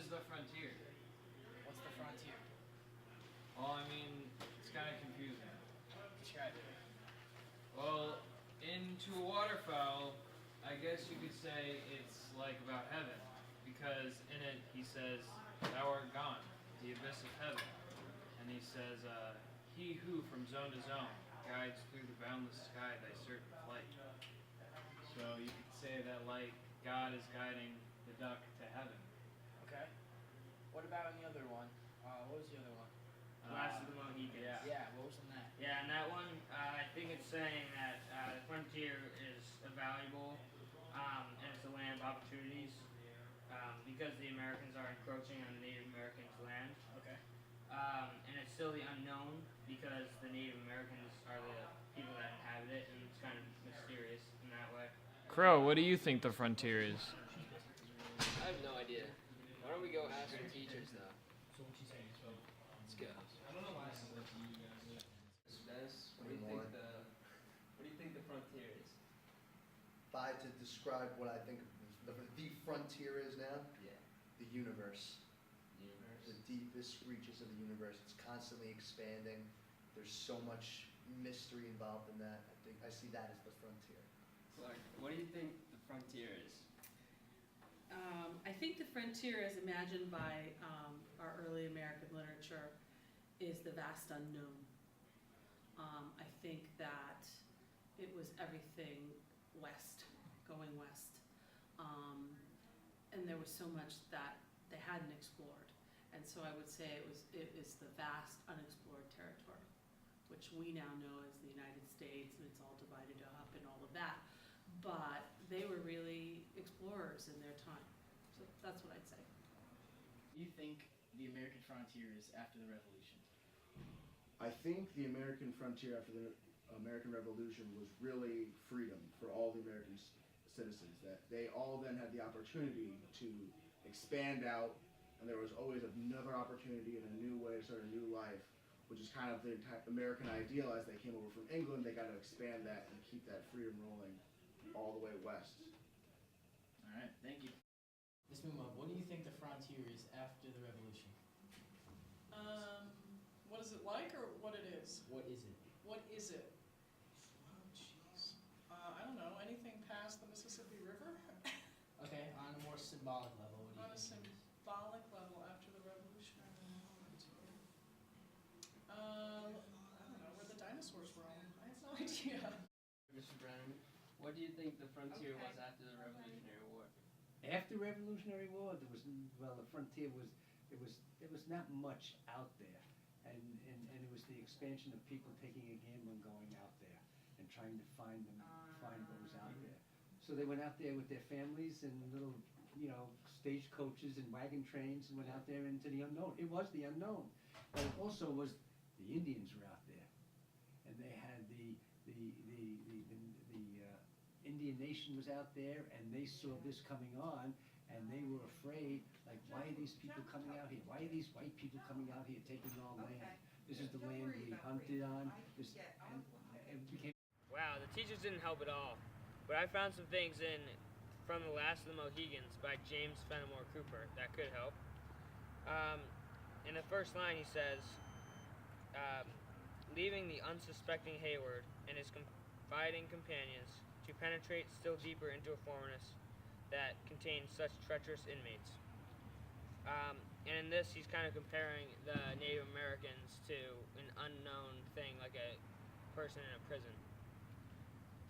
is the frontier? What's the frontier? Well, I mean, it's kind of confusing. Describe it. Well, into a waterfowl, I guess you could say it's like about heaven, because in it he says, "Thou art gone, the abyss of heaven," and he says, "He who from zone to zone guides through the boundless sky thy certain flight." So you could say that like God is guiding the duck to heaven. Okay. What about in the other one? What was the other one? Last of the Mohicans. Yeah, what was in that? Yeah, and that one, I think it's saying that the frontier is valuable, and it's a land of opportunities, because the Americans are encroaching on the Native Americans' land. Okay. And it's still the unknown because the Native Americans are the people that inhabit it, and it's kind of mysterious in that way. Crow, what do you think the frontier is? I have no idea. Why don't we go ask some teachers though? Let's go. Dennis, what do you think the frontier is? If I had to describe what I think the frontier is now, Yeah. the universe. Universe. The deepest reaches of the universe. It's constantly expanding. There's so much mystery involved in that. I see that as the frontier. Clark, what do you think the frontier is? I think the frontier, as imagined by our early American literature, is the vast unknown. I think that it was everything west, going west. And there was so much that they hadn't explored. And so I would say it is the vast unexplored territory, which we now know as the United States, and it's all divided up and all of that. But they were really explorers in their time. So that's what I'd say. Do you think the American frontier is after the Revolution? I think the American frontier after the American Revolution was really freedom for all the American citizens, that they all then had the opportunity to expand out, and there was always another opportunity and a new way to start a new life, which is kind of the American ideal. As they came over from England, they got to expand that and keep that freedom rolling all the way west. All right, thank you. Ms. Muma, what do you think the frontier is after the Revolution? What is it like or what it is? What is it? What is it? Oh, jeez. I don't know. Anything past the Mississippi River? Okay, on a more symbolic level, what do On you a think it is? symbolic level after the Revolutionary Moment. I don't know. Where the dinosaurs roam. I have no idea. Mr. Brennan, what do you think the frontier was after the Revolutionary War? After Revolutionary War, there was the frontier was there was not much out there, and it was the expansion of people taking a gamble and going out there and trying to find what was out there. So they went out there with their families and little stagecoaches and wagon trains and went out there into the unknown. It was the unknown, but it also was the Indians were out there, and they had the Indian nation was out there, and they saw this coming on, and they were afraid, like, why are these people coming out here? Why are these white people coming out here taking our land? This is the land we hunted on. And it became. Wow, the teachers didn't help at all. But I found some things from The Last of the Mohicans by James Fenimore Cooper that could help. In the first line he says, leaving the unsuspecting Hayward and his confiding companions to penetrate still deeper into a forest that contains such treacherous inmates. And in this, he's kind of comparing the Native Americans to an unknown thing, like a person in a prison.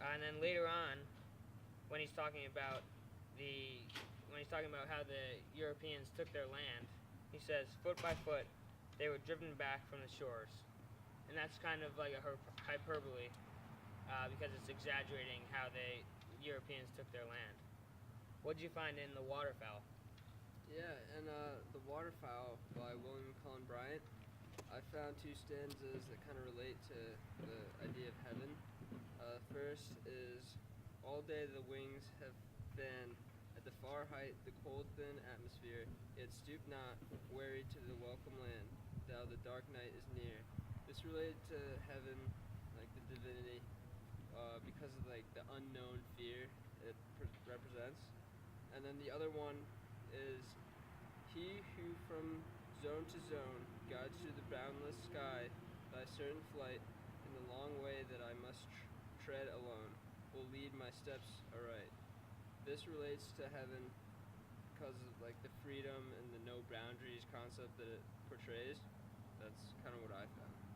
And then later on, when he's talking about how the Europeans took their land, he says, foot by foot, they were driven back from the shores. And that's kind of like a hyperbole, because it's exaggerating how the Europeans took their land. What did you find in The Waterfowl? Yeah, and The Waterfowl by William Cullen Bryant. I found two stanzas that kind of relate to the idea of heaven. First is, all day the wings have fanned at the far height the cold thin atmosphere, yet stoop not, weary to the welcome land, thou the dark night is near. This related to heaven, like the divinity, because of like the unknown fear it represents. And then the other one is, He who from zone to zone guides through the boundless sky thy certain flight in the long way that I must tread alone will lead my steps aright. This relates to heaven because of like the freedom and the no boundaries concept that it portrays. That's kind of what I found.